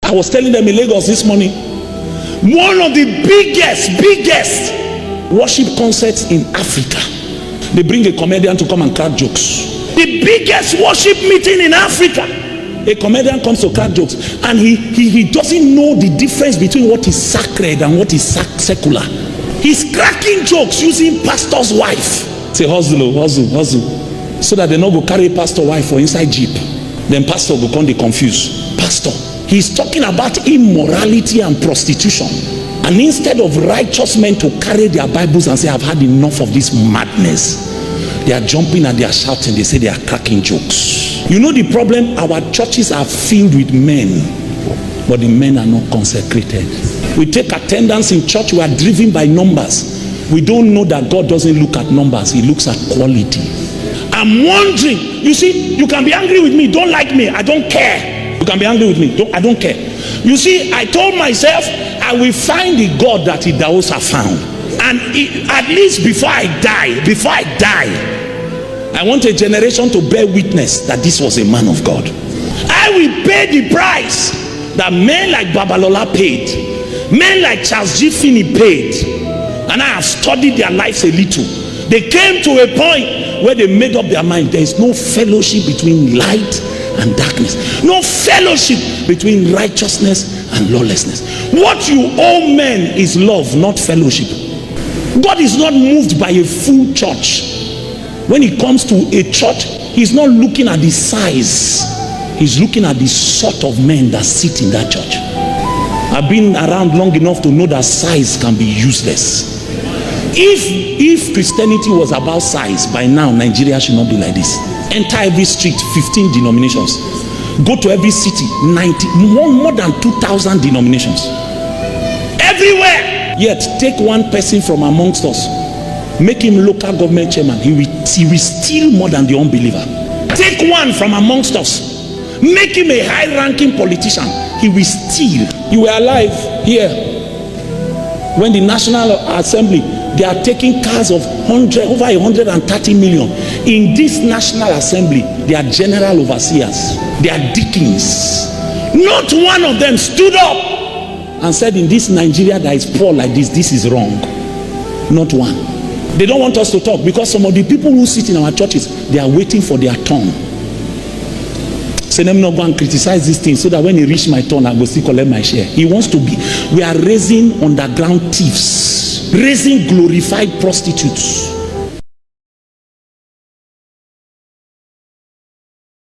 I was telling them in Lagos this morning, one of the biggest worship concerts in Africa. They bring a comedian to come and crack jokes. The biggest worship meeting in Africa. A comedian comes to crack jokes, and he doesn't know the difference between what is sacred and what is secular. He's cracking jokes using pastor's wife. Say hustle, so that they not go carry pastor wife for inside jeep. Then pastor will come, they confuse. Pastor, he's talking about immorality and prostitution, and instead of righteous men to carry their Bibles and say, I've had enough of this madness, they are jumping and they are shouting. They say they are cracking jokes. You know the problem? Our churches are filled with men, but the men are not consecrated. We take attendance in church, we are driven by numbers. We don't know that God doesn't look at numbers, he looks at quality. I'm wondering, you see, you can be angry with me, don't like me, I don't care. You can be angry with me, I don't care. You see, I told myself I will find the God that Idahosa found, and at least before I die, I want a generation to bear witness that this was a man of God. I will pay the price that men like Babalola paid, men like Charles G. Finney paid, and I have studied their lives a little. They came to a point where they made up their mind. There is no fellowship between light and darkness, no fellowship between righteousness and lawlessness. What you owe men is love, not fellowship. God is not moved by a full church. When it comes to a church, he's not looking at the size, he's looking at the sort of men that sit in that church. I've been around long enough to know that size can be useless. If Christianity was about size, by now Nigeria should not be like this. Enter every street, 15 denominations. Go to every city, more than 2,000 denominations. Everywhere. Yet take one person from amongst us, make him local government chairman, he will steal more than the unbeliever. Take one from amongst us, make him a high-ranking politician, he will steal. You were alive here when the National Assembly, they are taking cars of over 130 million. In this National Assembly, they are general overseers, they are deacons. Not one of them stood up and said, in this Nigeria that is poor like this, this is wrong. Not one. They don't want us to talk because some of the people who sit in our churches, they are waiting for their turn. Say, let me not go and criticize this thing so that when he reach my turn, I go still collect my share. He wants to be. We are raising underground thieves, raising glorified prostitutes.